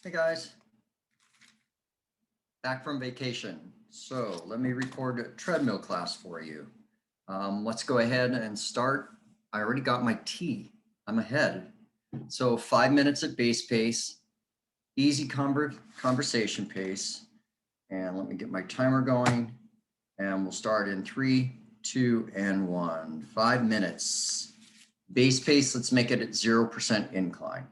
Hey guys, back from vacation. So let me record a treadmill class for you. Let's go ahead and start. I already got my tea. I'm ahead. So 5 minutes at base pace, easy conversation pace. And let me get my timer going. And we'll start in 3, 2, and 1. 5 minutes. Base pace, let's make it at 0% incline.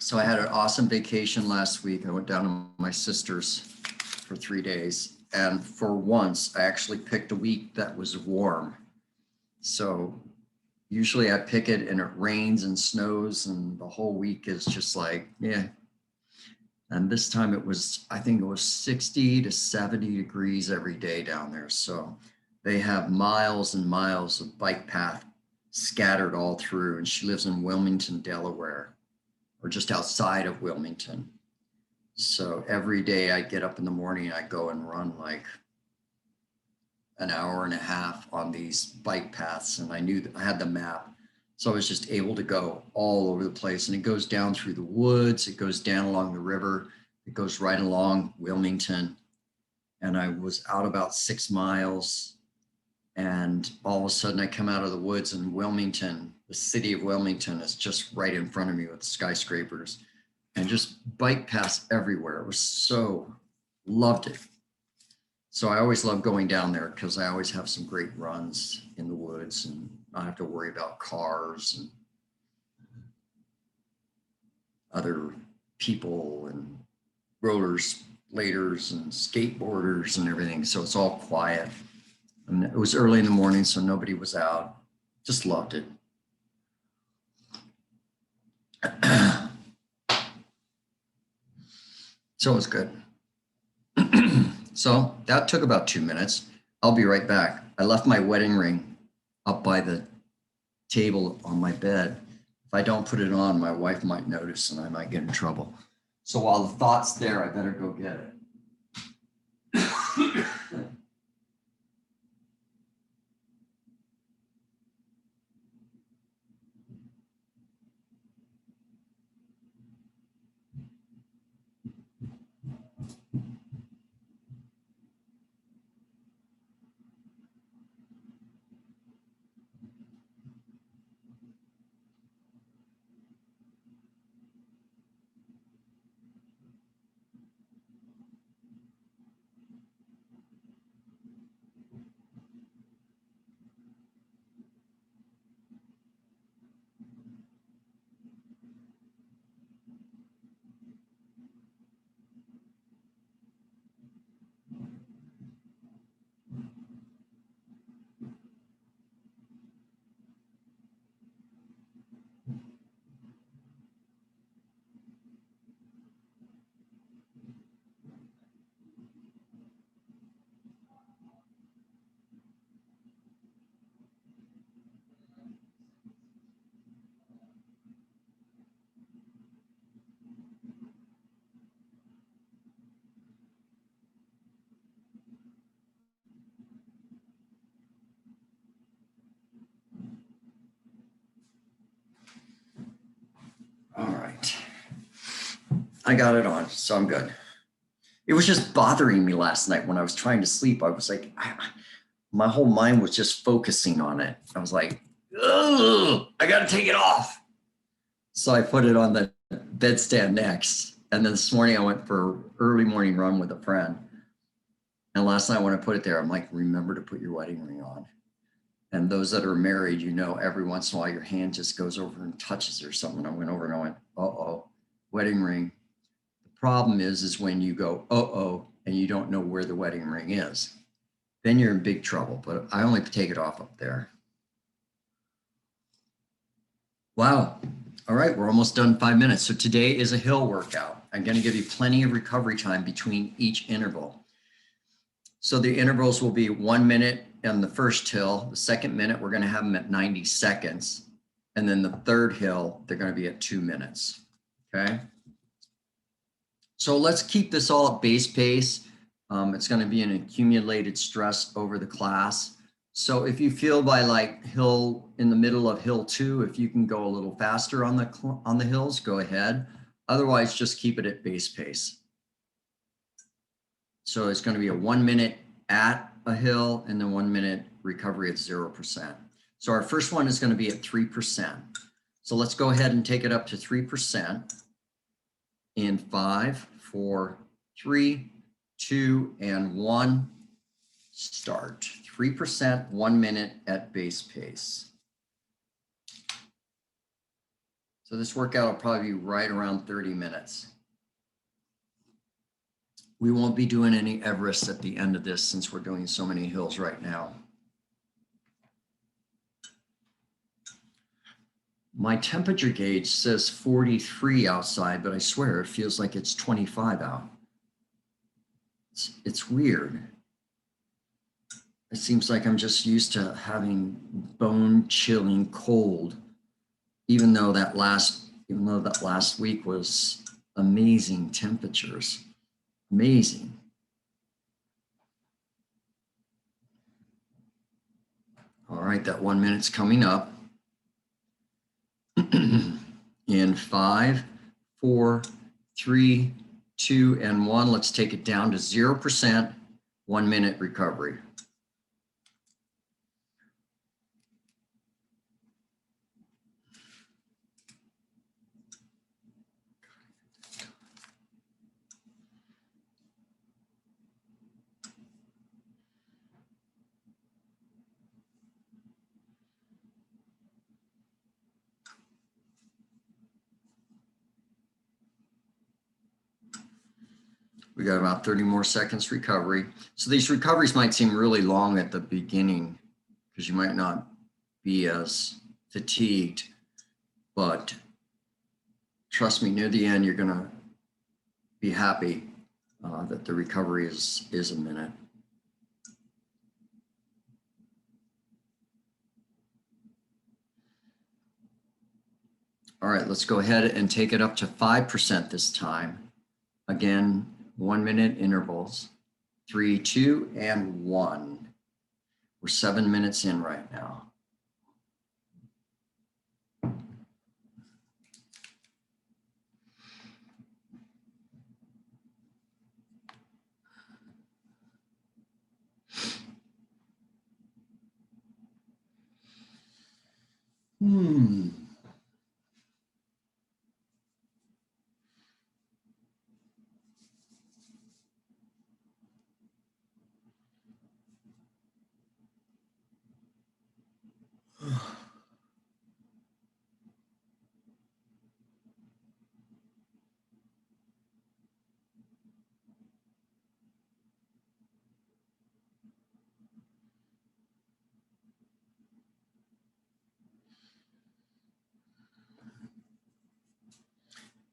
So I had an awesome vacation last week. I went down to my sister's for 3 days. And for once, I actually picked a week that was warm. So usually I pick it and it rains and snows and the whole week is just like, yeah. And this time it was, I think it was 60 to 70 degrees every day down there. So they have miles and miles of bike path scattered all through. And she lives in Wilmington, Delaware, or just outside of Wilmington. So every day I get up in the morning, I go and run like an hour and a half on these bike paths. And I knew that I had the map. So I was just able to go all over the place. And it goes down through the woods. It goes down along the river. It goes right along Wilmington. And I was out about 6 miles. And all of a sudden I come out of the woods and Wilmington, the city of Wilmington, is just right in front of me with skyscrapers and just bike paths everywhere. It was so, loved it. So I always love going down there because I always have some great runs in the woods and not have to worry about cars and other people and rollerbladers and skateboarders and everything. So it's all quiet. And it was early in the morning, so nobody was out. Just loved it. So it was good. So that took about 2 minutes. I'll be right back. I left my wedding ring up by the table on my bed. If I don't put it on, my wife might notice and I might get in trouble. So while the thought's there, I better go get it. All right. I got it on, so I'm good. It was just bothering me last night when I was trying to sleep. I was like, my whole mind was just focusing on it. I was like, oh, I got to take it off. So I put it on the bedstand next. And then this morning I went for an early morning run with a friend. And last night when I put it there, I'm like, remember to put your wedding ring on. And those that are married, you know, every once in a while your hand just goes over and touches or something. I went over and I went, uh-oh, wedding ring. The problem is when you go, uh-oh, and you don't know where the wedding ring is. Then you're in big trouble. But I only take it off up there. Wow. All right, we're almost done 5 minutes. So today is a hill workout. I'm going to give you plenty of recovery time between each interval. So the intervals will be 1 minute on the first hill. The second minute, we're going to have them at 90 seconds. And then the third hill, they're going to be at 2 minutes. Okay. So let's keep this all at base pace. It's going to be an accumulated stress over the class. So if you feel by like hill in the middle of hill 2, if you can go a little faster on the hills, go ahead. Otherwise, just keep it at base pace. So it's going to be a 1 minute at a hill and then 1 minute recovery at 0%. So our first one is going to be at 3%. So let's go ahead and take it up to 3% in 5, 4, 3, 2, and 1. Start. 3%, 1 minute at base pace. So this workout will probably be right around 30 minutes. We won't be doing any Everest at the end of this since we're doing so many hills right now. My temperature gauge says 43 outside, but I swear it feels like it's 25 out. It's weird. It seems like I'm just used to having bone chilling cold, even though that last week was amazing temperatures. Amazing. All right, that 1 minute's coming up. In 5, 4, 3, 2, and 1, let's take it down to 0%, 1 minute recovery. We got about 30 more seconds recovery. So these recoveries might seem really long at the beginning because you might not be as fatigued, but trust me, near the end, you're gonna be happy that the recovery is a minute. All right, let's go ahead and take it up to 5% this time. Again, 1 minute intervals, 3, 2, and 1. We're 7 minutes in right now.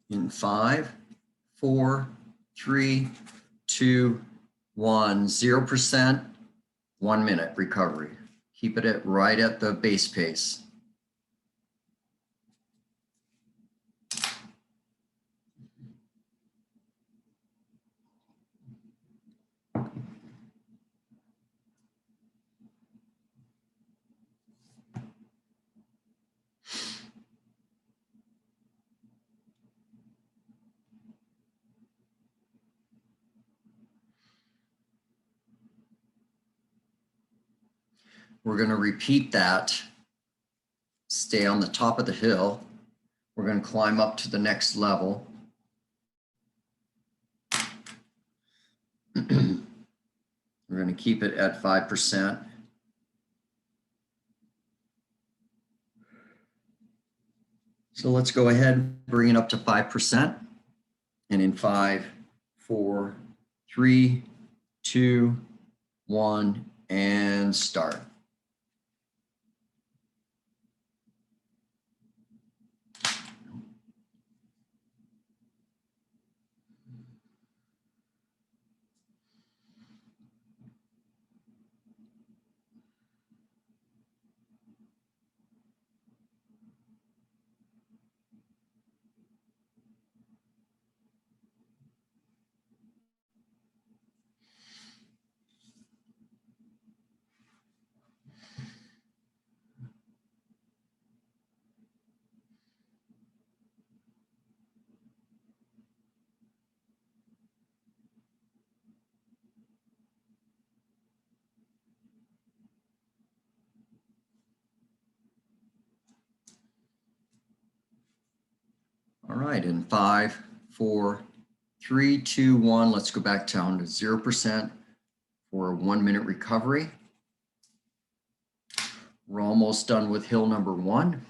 In 5, 4, 3, 2, 1, 0%, 1 minute recovery. Keep it at right at the base pace. We're going to repeat that. Stay on the top of the hill. We're going to climb up to the next level. We're going to keep it at 5%. So let's go ahead, bring it up to 5%. And in 5, 4, 3, 2, 1, and start. right, in 5, 4, 3, 2, 1, let's go back down to 0% for a 1-minute recovery. We're almost done with hill number 1.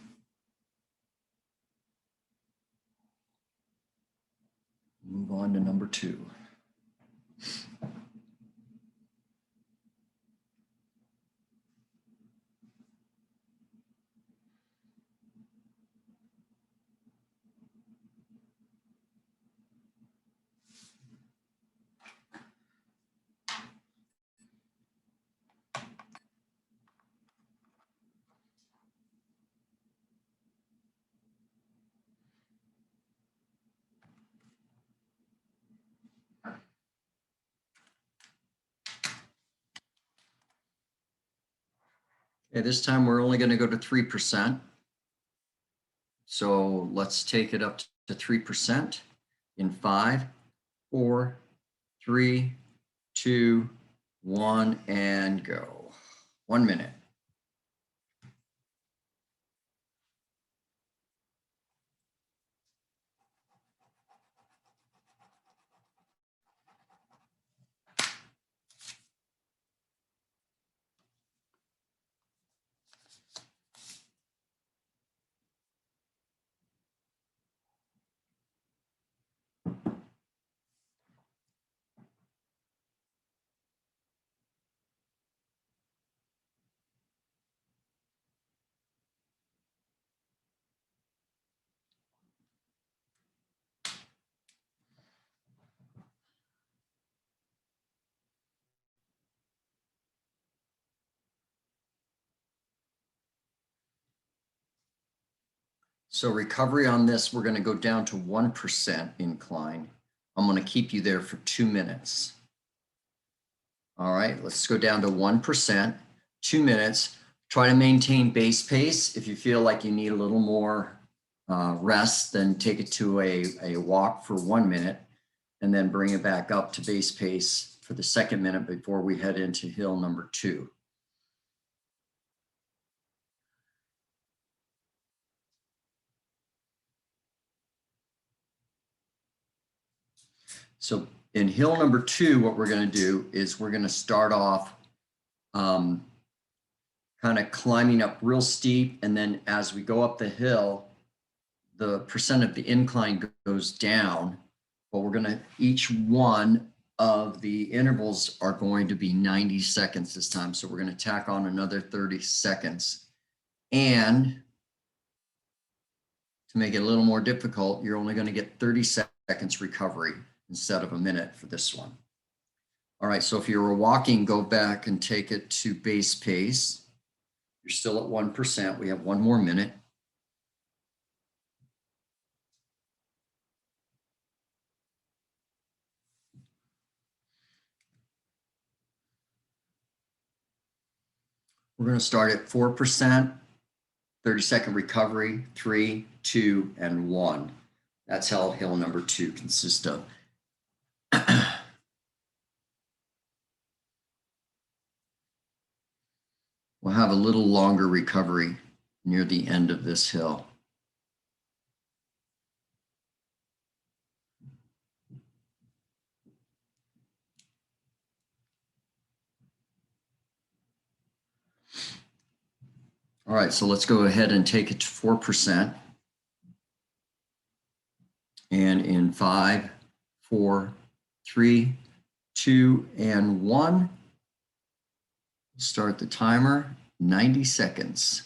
Move on to number 2. Okay, this time we're only going to go to 3%. So let's take it up to 3% in 5, 4, 3, 2, 1, and go. 1 minute. So recovery on this, we're going to go down to 1% incline. I'm going to keep you there for 2 minutes. All right, let's go down to 1%, 2 minutes. Try to maintain base pace. If you feel like you need a little more rest, then take it to a walk for 1 minute and then bring it back up to base pace for the second minute before we head into hill number 2. So in hill number 2, what we're going to do is we're going to start off kind of climbing up real steep. And then as we go up the hill, the percent of the incline goes down. But we're going to, each one of the intervals are going to be 90 seconds this time. So we're going to tack on another 30 seconds. And to make it a little more difficult, you're only going to get 30 seconds recovery instead of a minute for this one. All right, so if you were walking, go back and take it to base pace. You're still at 1%. We have 1 more minute. We're going to start at 4%, 30-second recovery, 3, 2, and 1. That's how hill number 2 consists of. We'll have a little longer recovery near the end of this hill. All right, so let's go ahead and take it to 4%. And in 5, 4, 3, 2, and 1, start the timer, 90 seconds.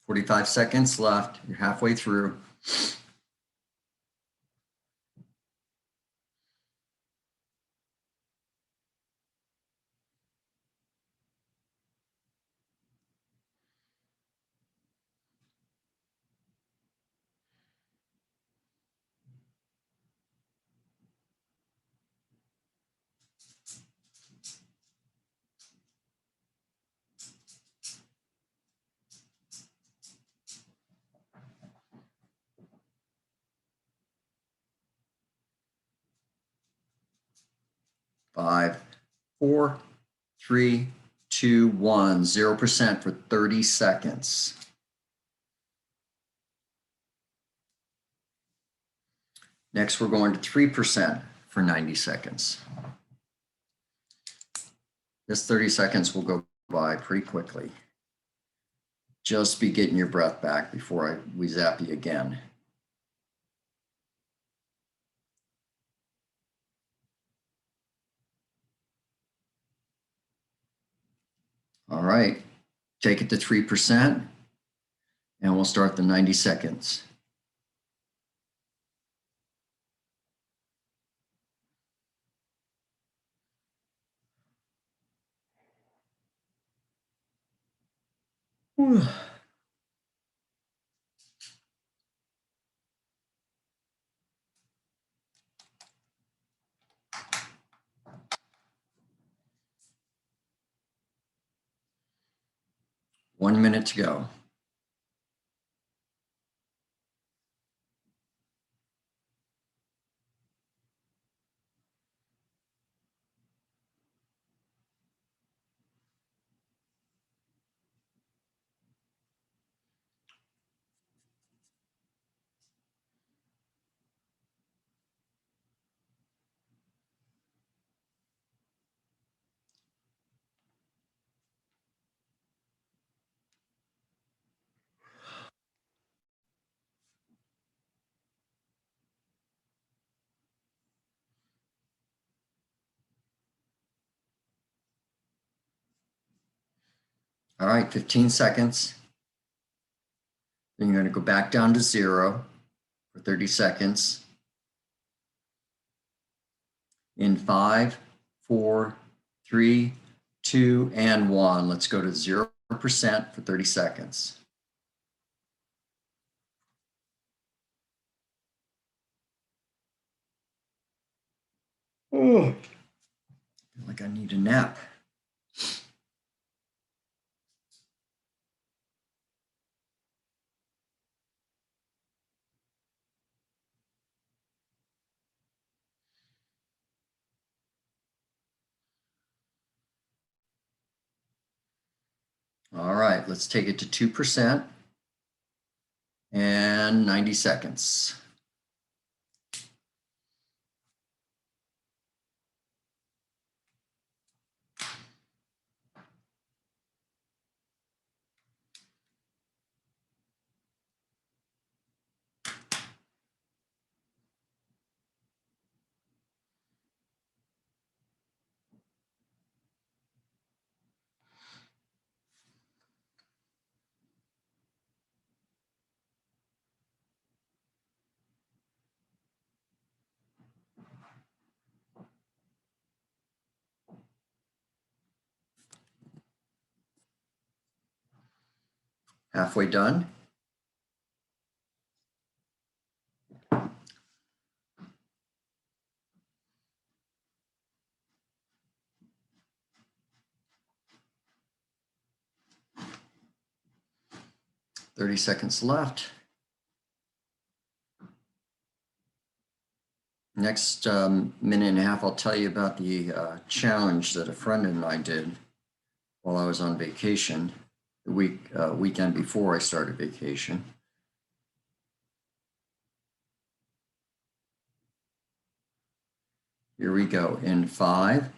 "45 seconds left. You're halfway through." 5, 4, 3, 2, 1, 0% for 30 seconds. Next, we're going to 3% for 90 seconds. This 30 seconds will go by pretty quickly. Just be getting your breath back before we zap you again. All right, take it to 3%, and we'll start the 90 seconds. Whew. One minute to go. All right, 15 seconds. Then you're going to go back down to 0 for 30 seconds. In 5, 4, 3, 2, and 1. Let's go to 0% for 30 seconds. Oh, I feel like I need a nap. All right, let's take it to 2% and 90 seconds. Halfway done. Thirty seconds left. Next minute and a half, I'll tell you about the challenge that a friend and I did while I was on vacation, the weekend before I started vacation. Here we go. In 5,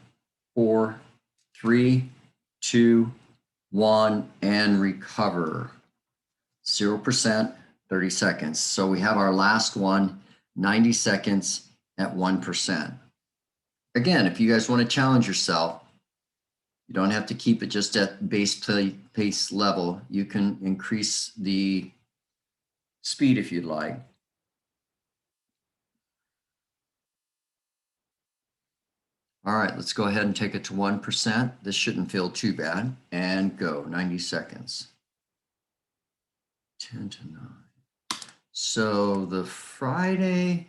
4, 3, 2, 1, and recover. 0%, 30 seconds. So we have our last one, 90 seconds at 1%. Again, if you guys want to challenge yourself, you don't have to keep it just at base pace level. You can increase the speed if you'd like. All right, let's go ahead and take it to 1%. This shouldn't feel too bad. And go, 90 seconds. 10 to 9. So the Friday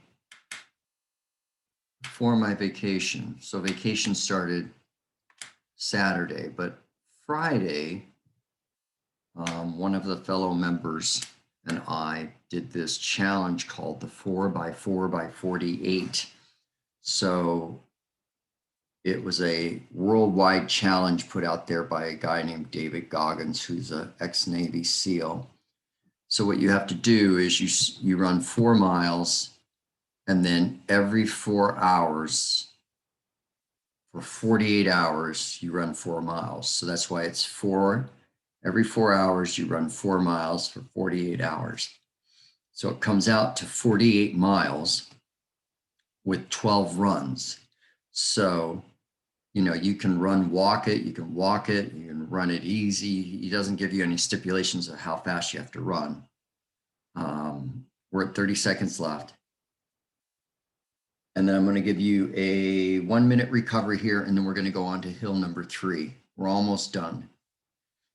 before my vacation, so vacation started Saturday, but Friday, one of the fellow members and I did this challenge called the 4x4x48. So It was a worldwide challenge put out there by a guy named David Goggins, who's an ex-Navy SEAL. So what you have to do is you run 4 miles, and then every 4 hours, for 48 hours, you run 4 miles. So that's why it's every 4 hours, you run 4 miles for 48 hours. So it comes out to 48 miles with 12 runs. So, you can walk it, you can walk it, you can run it easy. He doesn't give you any stipulations of how fast you have to run. We're at 30 seconds left. And then I'm going to give you a 1-minute recovery here, and then we're going to go on to hill number 3. We're almost done.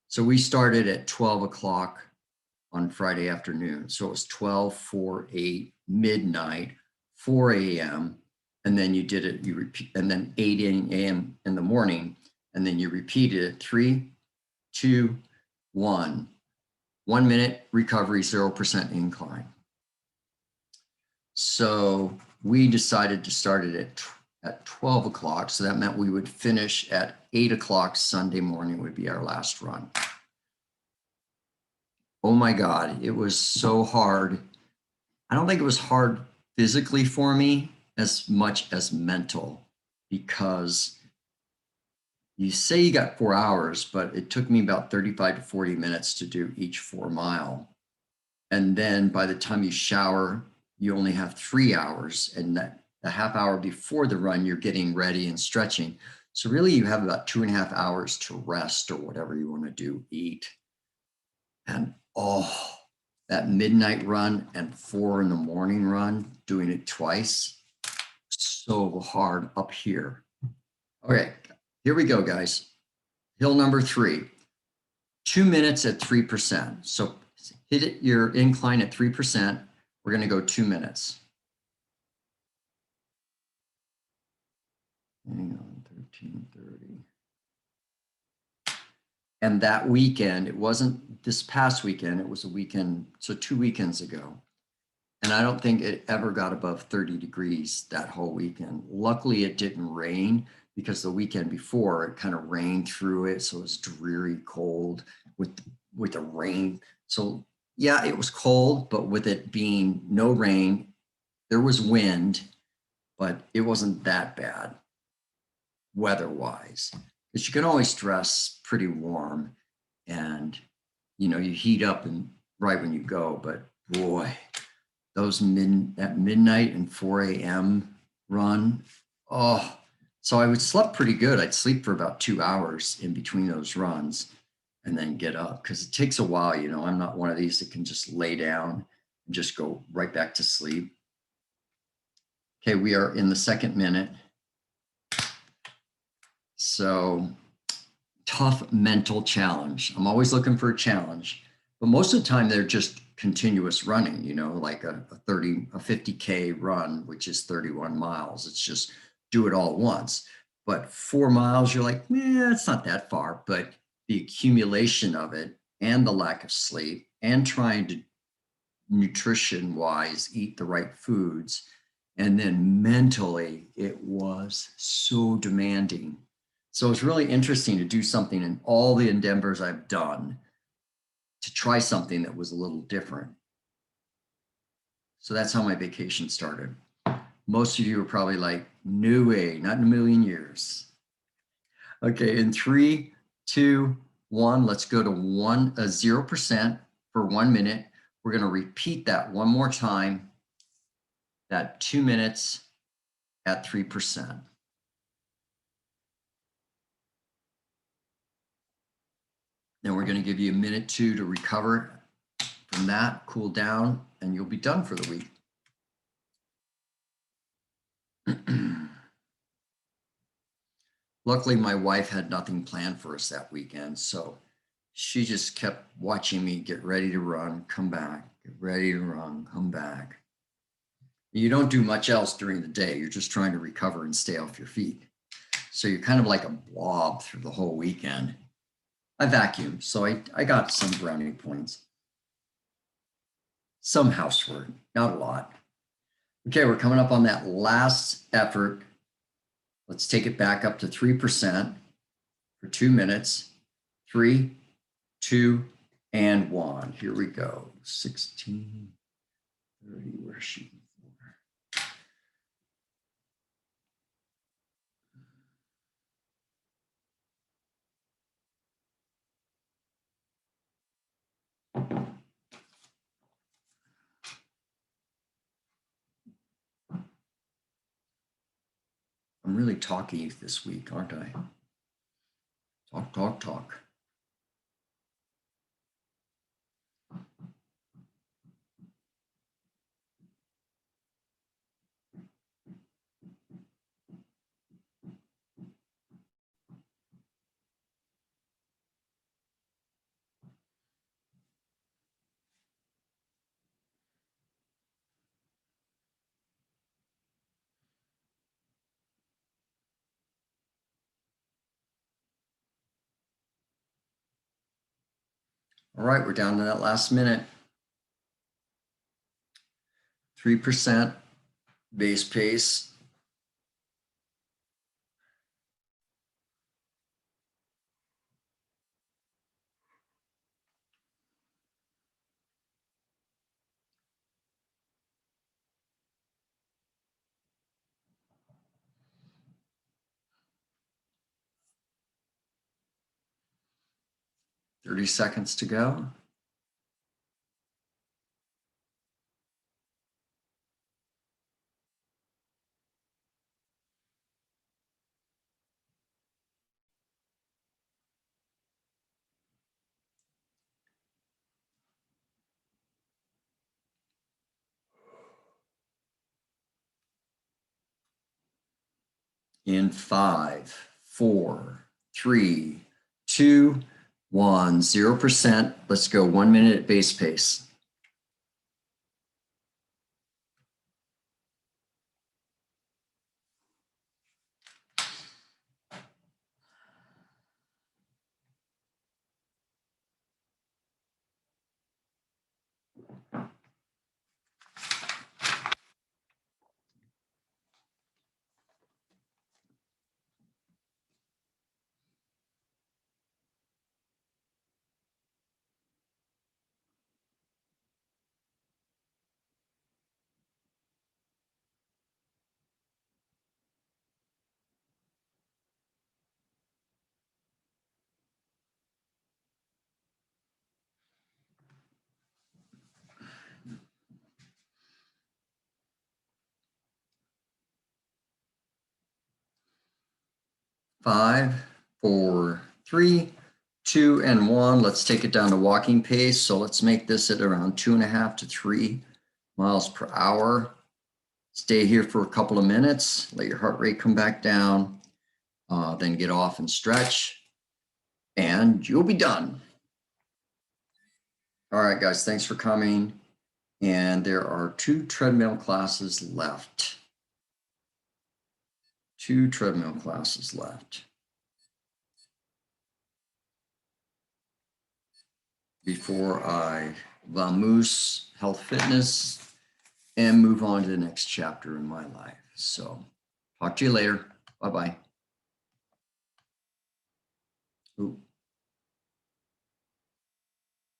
So we started at 12 o'clock on Friday afternoon. So it was 12, 4, 8, midnight, 4 a.m. And then you did it, you repeat, and then 8 a.m. in the morning. And then you repeated it 3, 2, 1. 1 minute recovery, 0% incline. So we decided to start it at 12 o'clock. So that meant we would finish at 8 o'clock Sunday morning would be our last run. Oh my God, it was so hard. I don't think it was hard physically for me as much as mental, because you say you got 4 hours, but it took me about 35 to 40 minutes to do each 4 mile. And then by the time you shower, you only have 3 hours, and that the half hour before the run, you're getting ready and stretching. So really you have about 2.5 hours to rest or whatever you want to do, eat. And that midnight run and 4 in the morning run, doing it twice, so hard up here. Okay, here we go, guys. Hill number 3, 2 minutes at 3%. So hit it, your incline at 3%. We're going to go 2 minutes. Hang on, 13:30. And that weekend, it wasn't this past weekend, it was a weekend, so 2 weekends ago. And I don't think it ever got above 30 degrees that whole weekend. Luckily, it didn't rain, because the weekend before it kind of rained through it. So it was dreary cold with the rain. So yeah, it was cold, but with it being no rain, there was wind, but it wasn't that bad weather-wise. Because you can always dress pretty warm, and you heat up and right when you go. But boy, those at midnight and 4 a.m. run, so I would sleep pretty good. I'd sleep for about 2 hours in between those runs and then get up, because it takes a while. I'm not one of these that can just lay down and just go right back to sleep. Okay, we are in the 2nd minute. So tough mental challenge. I'm always looking for a challenge, but most of the time they're just continuous running, like a 50K run, which is 31 miles. It's just do it all at once. But 4 miles, you're like, it's not that far. But the accumulation of it and the lack of sleep and trying to nutrition wise eat the right foods, and then mentally it was so demanding. So it's really interesting to do something in all the endeavors I've done, to try something that was a little different. So that's how my vacation started. Most of you are probably like, no way, not in a million years. Okay, in 3, 2, 1, let's go to 0% for 1 minute. We're going to repeat that one more time, that 2 minutes at 3%. Then we're going to give you a minute 2 to recover from that, cool down, and you'll be done for the week. Luckily, my wife had nothing planned for us that weekend, so she just kept watching me get ready to run, come back, get ready to run, come back. You don't do much else during the day. You're just trying to recover and stay off your feet. So you're kind of like a blob through the whole weekend. I vacuumed, so I got some brownie points. Some housework, not a lot. Okay, we're coming up on that last effort. Let's take it back up to 3% for 2 minutes. 3, 2, and 1. Here we go. 16, 30, we're shooting for. I'm really talky this week, aren't I? Talk, talk, talk. All right, we're down to that last minute. 3% base pace. Thirty seconds to go. In 5, 4, 3, 2, 1, 0%. Let's go 1 minute at base pace. Five, 4, 3, 2, and 1. Let's take it down to walking pace. So let's make this at around 2.5 to 3 miles per hour. Stay here for a couple of minutes. Let your heart rate come back down. Then get off and stretch, and you'll be done. All right, guys, thanks for coming. And there are 2 treadmill classes left. 2 treadmill classes left before I vamoose health fitness and move on to the next chapter in my life. So talk to you later. Bye-bye.